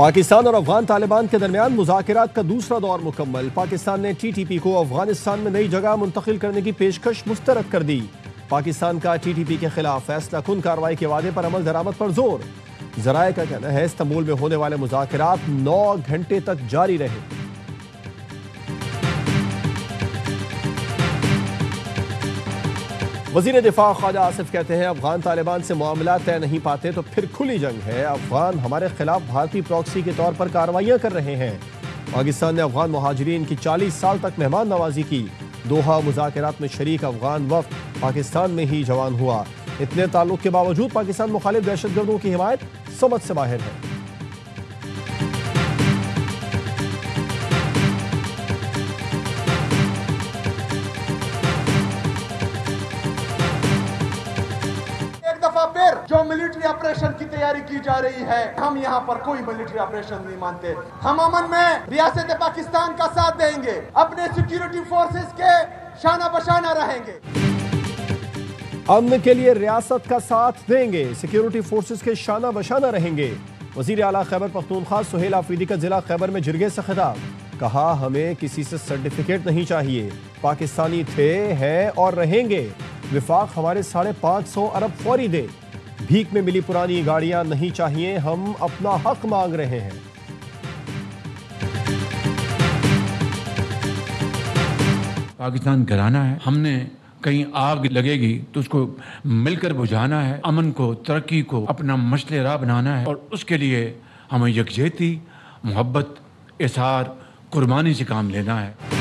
पाकिस्तान और अफगान तालिबान के दरमियान मुज़ाकरात का दूसरा दौर मुकम्मल। पाकिस्तान ने TTP को अफगानिस्तान में नई जगह मुंतकिल करने की पेशकश मुस्तरद कर दी। पाकिस्तान का TTP के खिलाफ फैसला कुन कार्रवाई के वादे पर अमल दरामद पर जोर। जराए का कहना है इस्तांबुल में होने वाले मुज़ाकरात 9 घंटे तक जारी रहे। वज़ीर दिफा ख्वाजा आसिफ कहते हैं अफगान तालिबान से मामला तय नहीं पाते तो फिर खुली जंग है। अफगान हमारे खिलाफ भारतीय प्रॉक्सी के तौर पर कार्रवाइयां कर रहे हैं। पाकिस्तान ने अफगान मुहाजिरीन की 40 साल तक मेहमान नवाजी की। दोहा मुज़ाकरात में शरीक अफगान वफ्द पाकिस्तान में ही जवान हुआ। इतने ताल्लुक के बावजूद पाकिस्तान मुखालिफ दहशतगर्दों की हिमायत समझ से बाहर है। फिर जो मिलिट्री ऑपरेशन की तैयारी की जा रही है, हम यहाँ पर कोई मिलिट्री ऑपरेशन नहीं मानते। हम अमन में रियासत पाकिस्तान का साथ देंगे, अपने सिक्योरिटी फोर्सेस के शाना बशाना रहेंगे। अमन के लिए रियासत का साथ देंगे, सिक्योरिटी फोर्सेस के शाना बशाना रहेंगे। वजीर आला खैबर पख्तूनख्वा सुहेल आफरीदी का जिला खैबर में जिरगे से खिताब। कहा हमें किसी से सर्टिफिकेट नहीं चाहिए, पाकिस्तानी थे, हैं और रहेंगे। विफाक हमारे 550 अरब फौरी दे। भीख में मिली पुरानी गाड़ियां नहीं चाहिए, हम अपना हक मांग रहे हैं। पाकिस्तान घराना है, हमने कहीं आग लगेगी तो उसको मिलकर बुझाना है। अमन को, तरक्की को अपना मसले राह बनाना है और उसके लिए हमें यकजहती, मोहब्बत, इसार, कुर्बानी से काम लेना है।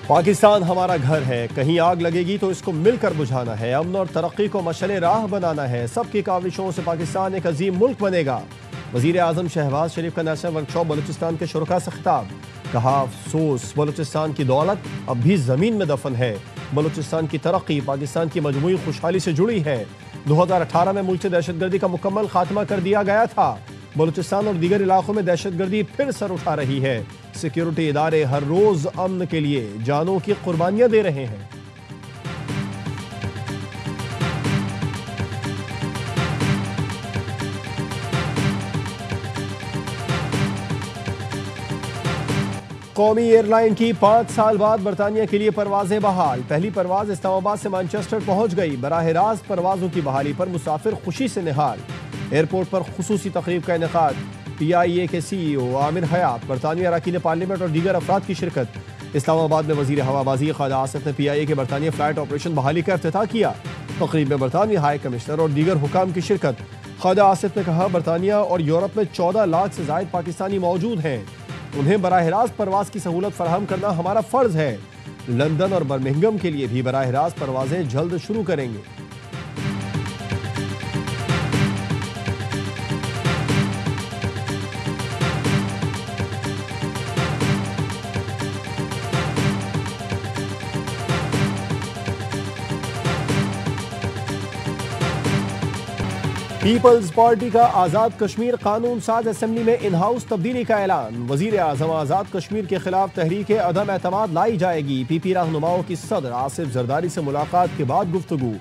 पाकिस्तान हमारा घर है, कहीं आग लगेगी तो इसको मिलकर बुझाना है। अमन और तरक्की को मशले राह बनाना है। सबकी काविशों से पाकिस्तान एक अजीम मुल्क बनेगा। वजीर आजम शहबाज शरीफ का नेशनल वर्कशॉप बलूचिस्तान के शुरका से खिताब। कहा अफसोस बलूचिस्तान की दौलत अब भी जमीन में दफन है। बलूचिस्तान की तरक्की पाकिस्तान की मजमूई खुशहाली से जुड़ी है। 2018 में मुल्क से दहशतगर्दी का मुकम्मल खात्मा कर दिया गया था। बलूचिस्तान और दीगर इलाकों में दहशतगर्दी फिर सर उठा रही है। सिक्योरिटी इदारे हर रोज अमन के लिए जानों की कुर्बानियां दे रहे हैं। कौमी एयरलाइन की 5 साल बाद बरतानिया के लिए परवाजें बहाल। पहली परवाज इस्लामाबाद से मैनचेस्टर पहुंच गई। बराह रास्त परवाजों की बहाली पर मुसाफिर खुशी से निहाल। एयरपोर्ट पर खुसूसी तकरीब का इनेकाद। PIA के CEO आमिर हयात, बरतानिया अरकान पार्लियामेंट और दीगर अफराद की शिरकत। इस्लामाबाद में वजीर हवाबाजी ख्वाजा आसिफ ने PIA के बरतानिया फ्लाइट ऑपरेशन बहाली का इफ्तिताह किया। तकरीब में बरतानिया हाई कमिश्नर और दीगर हुकाम की शिरकत। ख्वाजा आसिफ ने कहा बरतानिया और यूरोप में 14 लाख से जायद पाकिस्तानी मौजूद हैं, उन्हें बराह रास्त परवाज की सहूलत फराहम करना हमारा फर्ज है। लंदन और बर्मिंघम के लिए भी बराह रास्त परवाजें जल्द शुरू करेंगे। पीपल्स पार्टी का आज़ाद कश्मीर कानून साज असेंबली में इन हाउस तब्दीली का ऐलान। वजीर आजम आज़ाद कश्मीर के खिलाफ तहरीक अदम एतमाद लाई जाएगी। PP रहनुमाओं की सदर आसिफ जरदारी से मुलाकात के बाद गुफ्तगू।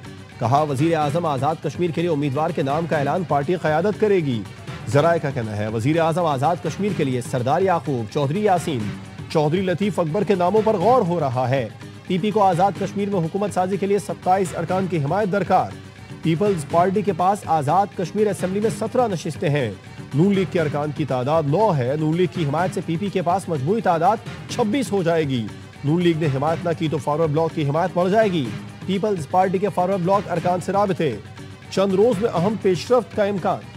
कहा वजीर आजम आज़ाद कश्मीर के लिए उम्मीदवार के नाम का ऐलान पार्टी क़यादत करेगी। जराए का कहना है वजीर आजम आज़ाद कश्मीर के लिए सरदार याकूब, चौधरी यासीन, चौधरी लतीफ़ अकबर के नामों पर गौर हो रहा है। PP को आज़ाद कश्मीर में हुकूमत साजी के लिए 27 अरकान की हिमायत दरकार। पीपल्स पार्टी के पास आज़ाद कश्मीर असेंबली में 17 नशिस्तें हैं। नून लीग के अरकान की तादाद 9 है। नून लीग की हिमायत से PP के पास मजमूई तादाद 26 हो जाएगी। नून लीग ने हिमायत न की तो फॉरवर्ड ब्लॉक की हिमायत बढ़ जाएगी। पीपल्स पार्टी के फॉरवर्ड ब्लॉक अरकान से राबिते। चंद रोज में अहम पेशरफ्त का इम्कान।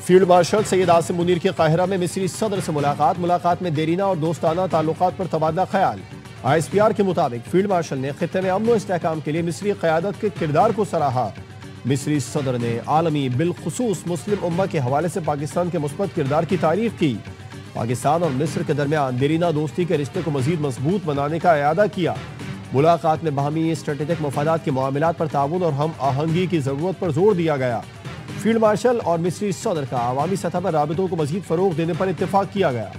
फील्ड मार्शल सैयद आसिम मुनीर के काहिरा में मिस्री सदर से मुलाकात में देरीना और दोस्ताना ताल्लुकात पर तबादला ख्याल। ISPR के मुताबिक फील्ड मार्शल ने खित्ते में अमन व इस्तेहकाम के लिए मिस्री क़यादत के किरदार को सराहा। मिस्री सदर ने आलमी बिलखुसूस मुस्लिम उम्मा के हवाले से पाकिस्तान के मुस्बत किरदार की तारीफ की। पाकिस्तान और मिस्र के दरमियान देरीना दोस्ती के रिश्ते को मजीद मजबूत बनाने का इरादा किया। मुलाकात में बाहमी स्ट्रेटेजिक मफादात के मामलात पर ताउन और हम आहंगी की ज़रूरत पर जोर दिया गया। फील्ड मार्शल और मिस्री सदर का अवामी सतह पर राबितों को मजीद फरोग देने पर इत्तेफाक किया गया।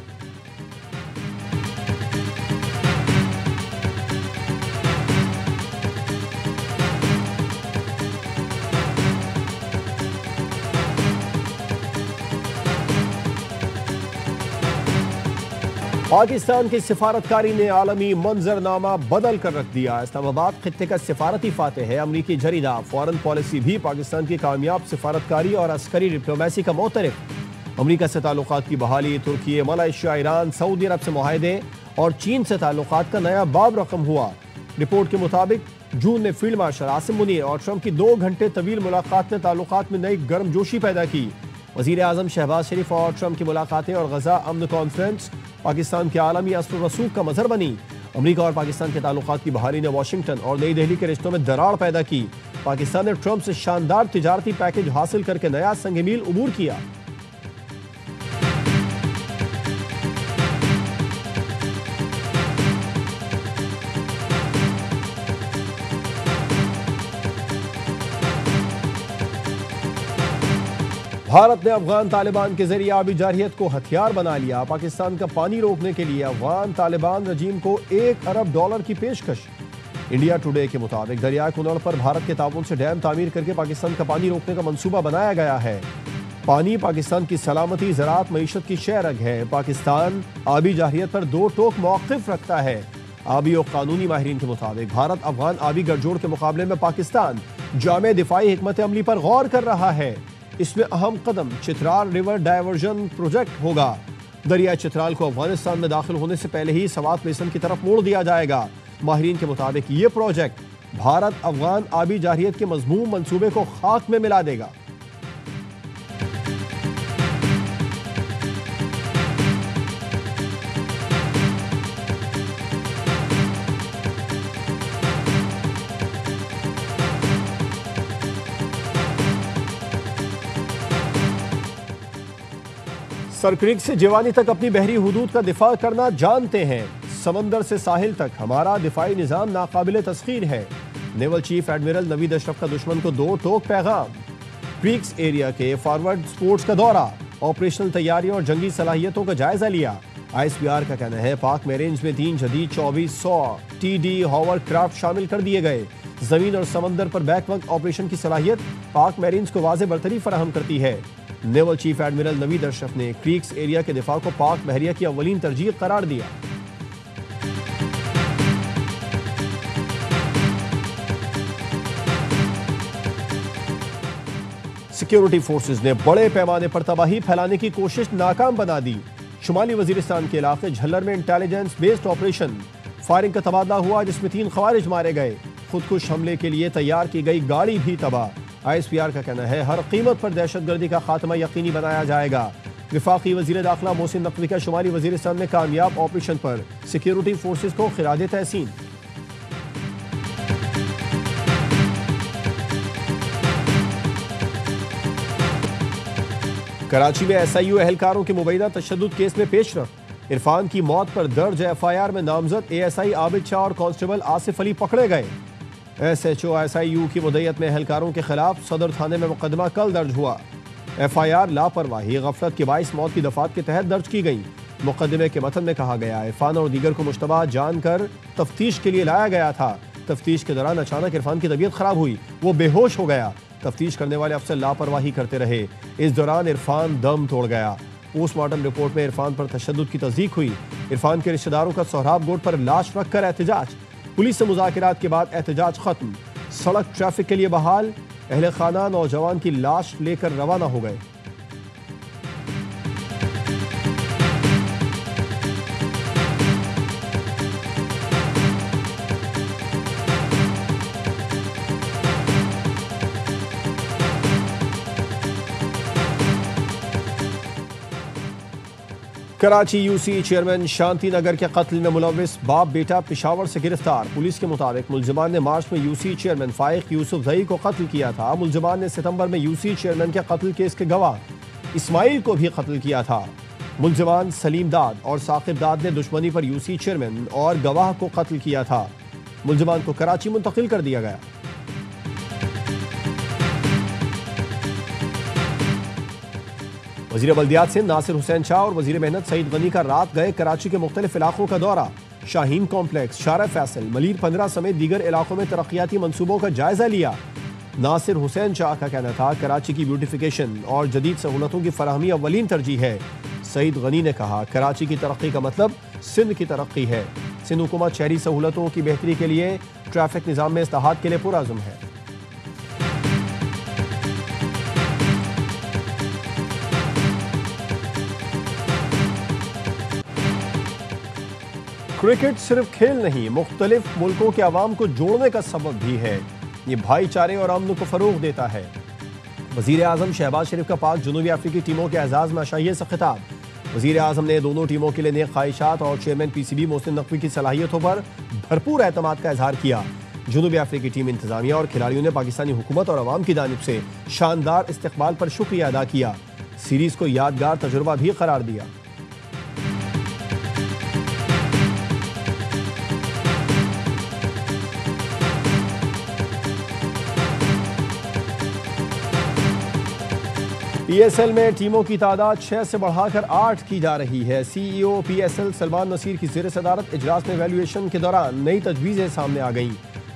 पाकिस्तान की सिफारतकारी ने आलमी मंजरनामा बदल कर रख दिया। इस्लामाबाद खित्ते का सिफारती फातेह है। अमरीकी जरीदा फॉरेन पॉलिसी भी पाकिस्तान की कामयाब सिफारतकारी और अस्करी डिप्लोमेसी का मोतरफ। अमरीका से ताल्लुकात की बहाली, तुर्की, मलेशिया, ईरान, सऊदी अरब से मुआहदे और चीन से ताल्लुकात का नया बाब रकम हुआ। रिपोर्ट के मुताबिक जून में फील्ड मार्शल आसिम मुनीर और ट्रंप की 2 घंटे तवील मुलाकात ने ताल्लुकात में नई गर्मजोशी पैदा की। वजीर आजम शहबाज शरीफ और ट्रंप की मुलाकातें और गजा अमन कॉन्फ्रेंस पाकिस्तान के आलमी असर रसूख का मजहर बनी। अमरीका और पाकिस्तान के ताल्लुकात की बहाली ने वाशिंगटन और नई दिल्ली के रिश्तों में दरार पैदा की। पाकिस्तान ने ट्रंप से शानदार तिजारती पैकेज हासिल करके नया संग मील उबूर किया। भारत ने अफगान तालिबान के जरिए आबी जारहियत को हथियार बना लिया। पाकिस्तान का पानी रोकने के लिए अफगान तालिबान रजीम को $1 अरब की पेशकश। इंडिया टुडे के मुताबिक दरियाई कुनड़ पर भारत के ताउन से डैम तामीर करके पाकिस्तान का पानी रोकने का मंसूबा बनाया गया है। पानी पाकिस्तान की सलामती, ज़राअत, मईशत की शहरग है। पाकिस्तान आबी जारहियत पर 2 टोक मौक़िफ़ रखता है। आबी और कानूनी माहिरीन के मुताबिक भारत अफगान आबी गठजोड़ के मुकाबले में पाकिस्तान जामे दिफाई हिकमत अमली पर गौर कर रहा है। इसमें अहम कदम चित्राल रिवर डायवर्जन प्रोजेक्ट होगा। दरिया चित्राल को अफगानिस्तान में दाखिल होने से पहले ही सवात बेसन की तरफ मोड़ दिया जाएगा। माहिरीन के मुताबिक ये प्रोजेक्ट भारत अफगान आबी जारहियत के मज़मूम मंसूबे को खाक में मिला देगा। सरक्रीक से जवानी तक अपनी बहरी हुदूद का दिफा करना जानते हैं। समंदर से साहिल तक हमारा दिफाई निज़ाम नाकाबिल तस्खीर है। Naval chief admiral Naveed Ashraf का दुश्मन को 2 टोक पैगाम। क्रीक्स एरिया के फॉरवर्ड स्पोर्ट्स का दौरा, ऑपरेशनल तैयारियों और जंगी सलाहियतों का जायजा लिया। ISPR का कहना है पाक मेरेंज में 3 जदीद 2400 TD हॉवर क्राफ्ट शामिल कर दिए गए। जमीन और समंदर पर बैक वक्त ऑपरेशन की सलाहियत पाक मेरेंज को वाज़ेह बरतरी फराहम करती है। Naval chief admiral Naveed Ashraf ने क्रीक्स एरिया के दिफा को पाक बहरिया की अव्वलीन तरजीह करार दिया। सिक्योरिटी फोर्सेज ने बड़े पैमाने पर तबाही फैलाने की कोशिश नाकाम बना दी। शुमाली वजीरिस्तान के इलाके झल्लर में इंटेलिजेंस बेस्ड ऑपरेशन, फायरिंग का तबादला हुआ जिसमें 3 खवारिज मारे गए। खुदकुश हमले के लिए तैयार की गई गाड़ी भी तबाह। ISPR का कहना है हर कीमत पर दहशतगर्दी का खात्मा यकीनी बनाया जाएगा। वफाकी वजीर दाखिला मोहसिन नकवी का शुमाली वजीरिस्तान में कामयाब ऑपरेशन पर सिक्योरिटी फोर्सेज को खिराज तहसीन। कराची में SIU एहलकारों के मुबैना तशद्दुद केस में पेशरफ। इरफान की मौत पर दर्ज FIR में नामजद ASI आबिद शाह और कांस्टेबल आसिफ अली पकड़े गए। SHO SIU की मुद्दत में एहलकारों के खिलाफ सदर थाने में मुकदमा कल दर्ज हुआ। FIR लापरवाही गफलत के बाइस मौत की दफात के तहत दर्ज की गई। मुकदमे के मतन में कहा गया इरफान और दीगर को मुश्तबा जानकर तफ्तीश के लिए लाया गया था। तफ्तीश के दौरान अचानक इरफान की तबीयत खराब हुई, वो बेहोश हो गया। तफ्तीश करने वाले अफसर लापरवाही करते रहे। इस दौरान इरफान दम तोड़ गया। पोस्टमार्टम रिपोर्ट में इरफान पर तशद्दुद की तस्दीक हुई। इरफान के रिश्तेदारों का सोहराब गोड पर लाश रखकर एहतजाज। पुलिस से मुज़ाकरात के बाद एहतजाज खत्म। सड़क ट्रैफिक के लिए बहाल। अहले खाना नौजवान की लाश लेकर रवाना हो गए। कराची UC चेयरमैन शांति नगर के कत्ल में मुलविस बाप बेटा पिशावर से गिरफ्तार। पुलिस के मुताबिक मुलजिमान ने मार्च में UC चेयरमैन फाइक यूसुफ जई को कत्ल किया था। मुलजिमान ने सितंबर में UC चेयरमैन के कत्ल केस के गवाह इस्माइल को भी कत्ल किया था। मुलजिमान सलीम दाद और साकिब दाद ने दुश्मनी पर UC चेयरमैन और गवाह को कत्ल किया था। मुलजिमान को कराची मुंतकिल कर दिया गया। वज़ीर बल्दियात से नासिर हुसैन शाह और वज़ीर मेहनत सईद गनी का रात गए कराची के मुख्तलिफ इलाकों का दौरा। शाहीन कॉम्प्लेक्स, शारा फैसल, मलीर 15 समेत दीगर इलाकों में तरक्याती मंसूबों का जायजा लिया। नासिर हुसैन शाह का कहना था कराची की ब्यूटिफिकेशन और जदीद सहूलतों की फराहमी अव्वलीन तरजीह है। सईद गनी ने कहा, कराची की तरक्की का मतलब सिंध की तरक्की है। सिंध हुकूमत शहरी सहूलतों की बेहतरी के लिए ट्रैफिक निज़ाम में इस्लाहात के लिए पुरअज़्म है। क्रिकेट सिर्फ खेल नहीं, मुख्तलिफ मुल्कों के अवाम को जोड़ने का सबब भी है। ये भाईचारे और अमन को फरोग देता है। वज़ीर आज़म शहबाज शरीफ का पाक जनूबी अफ्रीकी टीमों के एजाज़ में अशाइये से खिताब। वज़ीर आज़म ने दोनों टीमों के लिए नेक ख्वाहिशात और चेयरमैन PCB मोहसिन नकवी की सलाहियतों पर भरपूर एतमाद का इजहार किया। जनूबी अफ्रीकी टीम इंतजामिया और खिलाड़ियों ने पाकिस्तानी हुकूमत और अवाम की जानिब से शानदार इस्तकबाल पर शुक्रिया अदा किया। सीरीज़ को यादगार तजुर्बा भी करार दिया। PSL में टीमों की तादाद 6 से बढ़ाकर 8 की जा रही है। CEO PSL सलमान नसीर की ज़ेर सदारत इजलास में वैल्यूएशन के दौरान नई तजवीज़ें सामने आ गईं।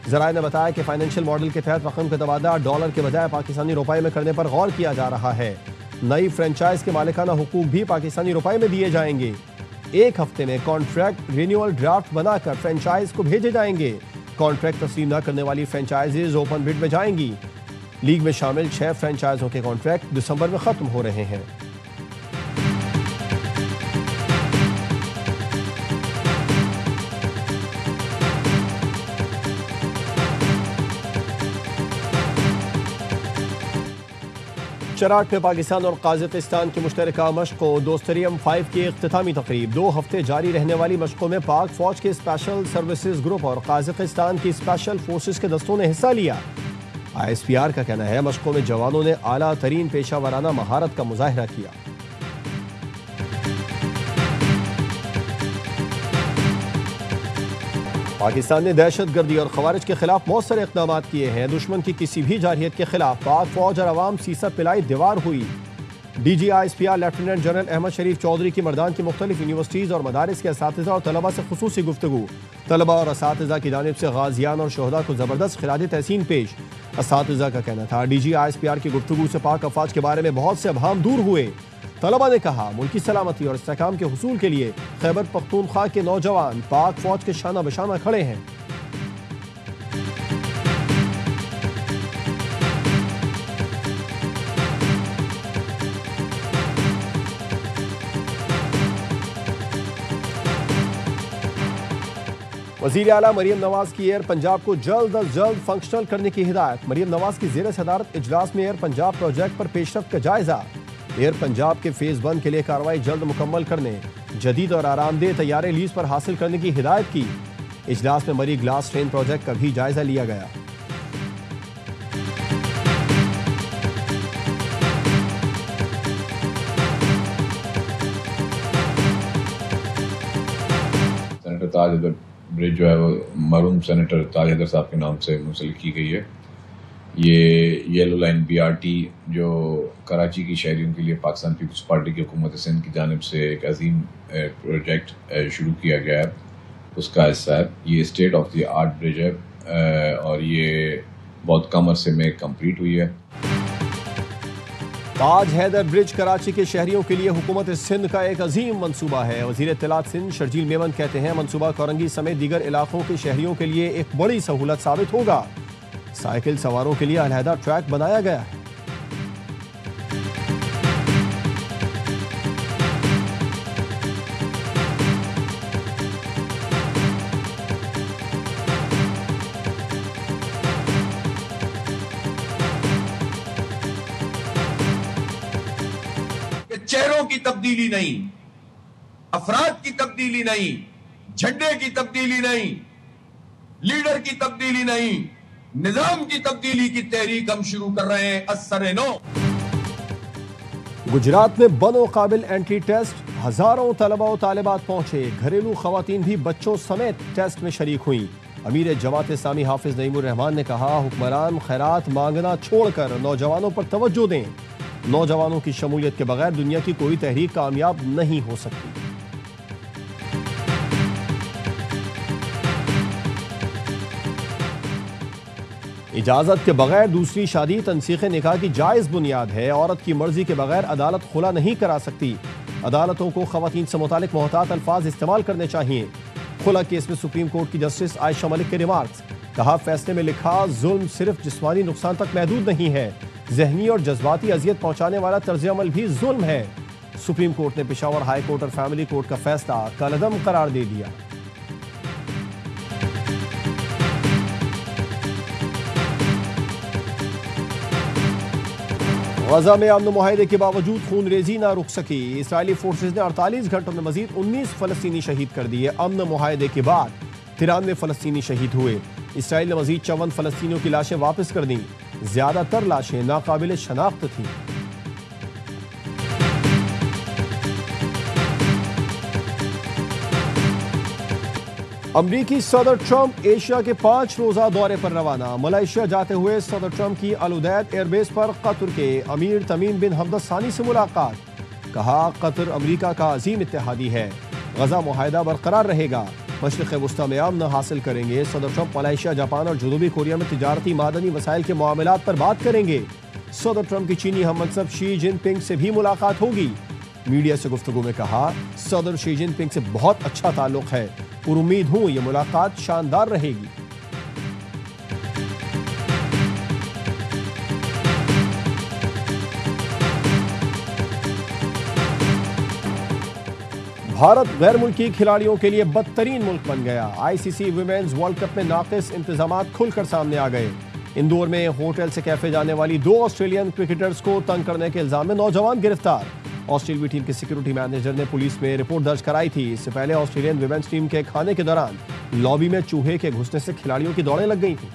ज़राए ने बताया कि फाइनेंशियल मॉडल के तहत रकम का तबादला डॉलर के बजाय पाकिस्तानी रुपये में करने पर गौर किया जा रहा है। नई फ्रेंचाइज के मालिकाना हुकूक भी पाकिस्तानी रुपये में दिए जाएंगे। एक हफ्ते में कॉन्ट्रैक्ट रिन्यूअल ड्राफ्ट बनाकर फ्रेंचाइज को भेजे जाएंगे। कॉन्ट्रैक्ट तस्लीम न करने वाली फ्रेंचाइजेज ओपन बिड में जाएंगी। लीग में शामिल 6 फ्रेंचाइजों के कॉन्ट्रैक्ट दिसंबर में खत्म हो रहे हैं। चराट में पाकिस्तान और काज़ाकिस्तान की मुश्तरका मशकों दोस्तरियम 5 की इख्तितामी तकरीब। 2 हफ्ते जारी रहने वाली मशकों में पाक फौज के स्पेशल सर्विसेज ग्रुप और काज़ाकिस्तान की स्पेशल फोर्सेस के दस्तों ने हिस्सा लिया। ISPR का कहना है मशकों में जवानों ने आला तरीन पेशा वराना महारत का मुजाहिरा किया। पाकिस्तान ने दहशत गर्दी और खवारिज के खिलाफ मौसर इक़दाम किए हैं। दुश्मन की किसी भी जारहियत के खिलाफ पाक फौज और अवाम सीसा पिलाई दीवार हुई। DG ISPR lieutenant general Ahmed Sharif Chaudhry की मर्दान की मुख्तलिफ यूनिवर्सिटीज़ और मदारिस के असातिज़ा और तलबा से खुसूसी गुफ्तगू। तलबा और असातिज़ा की जानिब से गाज़ियान और शोहदा को ज़बरदस्त खिराज तहसीन पेश। असातिज़ा का कहना था DG ISPR की गुफ्तगू से पाक अफवाज के बारे में बहुत से अबहाम दूर हुए। तलबा ने कहा मुल्की सलामती और इस्तेहकाम के हुसूल के लिए खैबर पख्तूनख्वा के नौजवान पाक फौज के शाना बशाना खड़े हैं। वज़ीर आला मरीम नवाज की एयर पंजाब को जल्द अज जल्द फंक्शनल करने की हिदायत। मरीम नवाज की ज़ेर सदारत इजलास में एयर पंजाब प्रोजेक्ट पर पेशरफ्त का जायजा। एयर पंजाब के फेज 1 के लिए कार्रवाई जल्द मुकम्मल करने, जदीद और आरामदेह तैयारे लीज पर हासिल करने की हिदायत की। इजलास में मरी ग्लास ट्रेन प्रोजेक्ट का भी जायजा लिया गया। सेनेटर ताज हैदर ब्रिज जो है वो मरूम सेनेटर ताज हैदर साहब के नाम से मुंसलिक की गई है। ये येलो लाइन BRT जो कराची की शहरियों के लिए पाकिस्तान पीपल्स पार्टी की हुकूमत सिंध की जानिब से एक अजीम प्रोजेक्ट शुरू किया गया है, उसका हिस्सा है। ये state of the art bridge है और ये बहुत कम अरसे में कंप्लीट हुई है। ताज हैदर ब्रिज कराची के शहरियों के लिए हुकूमत सिंध का एक अजीम मनसूबा है। वज़ीर इत्तलात सिंध शर्जील मेमन कहते हैं मनसूबा कोरंगी समेत दीगर इलाकों के शहरियों के लिए एक बड़ी सहूलत साबित होगा। साइकिल सवारों के लिए अलहदा ट्रैक बनाया गया है। चेहरों की तब्दीली नहीं, अफराद की तब्दीली नहीं, झंडे की तब्दीली नहीं, लीडर की तब्दीली नहीं, निजाम की तब्दीली की तहरीक हम शुरू कर रहे हैं। असरे नो गुजरात में बनो काबिल एंट्री टेस्ट, हजारों तलबा और तालिबात पहुंचे। घरेलू खवातीन भी बच्चों समेत टेस्ट में शरीक हुई। अमीर जमात इस्लामी हाफिज नईमुर रहमान ने कहा हुक्मरान खैरात मांगना छोड़कर नौजवानों पर तवज्जो दें। नौजवानों की शमूलियत के बगैर दुनिया की कोई तहरीक कामयाब नहीं हो सकती। इजाजत के बगैर दूसरी शादी तनसीख निकाह की जायज बुनियाद है। औरत की मर्जी के बगैर अदालत खुला नहीं करा सकती। अदालतों को खवातीन से मुतालिक मोहतात अल्फाज इस्तेमाल करने चाहिए। खुला केस में सुप्रीम कोर्ट की जस्टिस आयशा मलिक के रिमार्क्स। कहा, फैसले में लिखा जुल्म सिर्फ जिस्मानी नुकसान तक महदूद नहीं है, जहनी और जज्बाती अजियत पहुंचाने वाला तर्ज अमल भी जुल्म है। सुप्रीम कोर्ट ने पेशावर हाई कोर्ट और फैमिली कोर्ट का फैसला कलअदम करार दे दिया। गजा में अमन मुआहदे के बावजूद खून रेजी ना रुक सकी। इसराइली फोर्सेज ने 48 घंटों में मजीद 19 फलस्तीनी शहीद कर दिए। अमन मुआहदे के बाद 93 फलस्तीनी शहीद हुए। इसराइल ने मजीद 54 फलस्तीनियों की लाशें वापस कर दी। ज्यादातर लाशें नाकाबिल शनाख्त थीं। अमरीकी सदर ट्रंप एशिया के 5 रोजा दौरे पर रवाना। मलेशिया जाते हुए सदर ट्रंप की अल उदैद एयरबेस पर कतर के अमीर तमीम बिन हमद सानी से मुलाकात। कहा, कतर अमरीका का अजीम इत्तेहादी है, गजा मुआहदा बरकरार रहेगा, मशरिक़ वस्ता में अमन हासिल करेंगे। सदर ट्रंप मलेशिया, जापान और जनूबी कोरिया में तिजारती मादनी वसाइल के मामलात पर बात करेंगे। सदर ट्रंप की चीनी हममनसब शी जिनपिंग से भी मुलाकात होगी। मीडिया से गुफ्तगू में कहा, सदर शी जिनपिंग से बहुत अच्छा ताल्लुक है और उम्मीद हूं ये मुलाकात शानदार रहेगी। भारत गैर मुल्की खिलाड़ियों के लिए बदतरीन मुल्क बन गया। आईसीसी विमेन्स वर्ल्ड कप में नाकिस इंतजामात खुलकर सामने आ गए। इंदौर में होटल से कैफे जाने वाली 2 ऑस्ट्रेलियन क्रिकेटर्स को तंग करने के इल्जाम में नौजवान गिरफ्तार। ऑस्ट्रेलियाई टीम के सिक्योरिटी मैनेजर ने पुलिस में रिपोर्ट दर्ज कराई थी। इससे पहले ऑस्ट्रेलियन विमेन्स टीम के खाने के दौरान लॉबी में चूहे के घुसने से खिलाड़ियों की दौड़ें लग गई थी।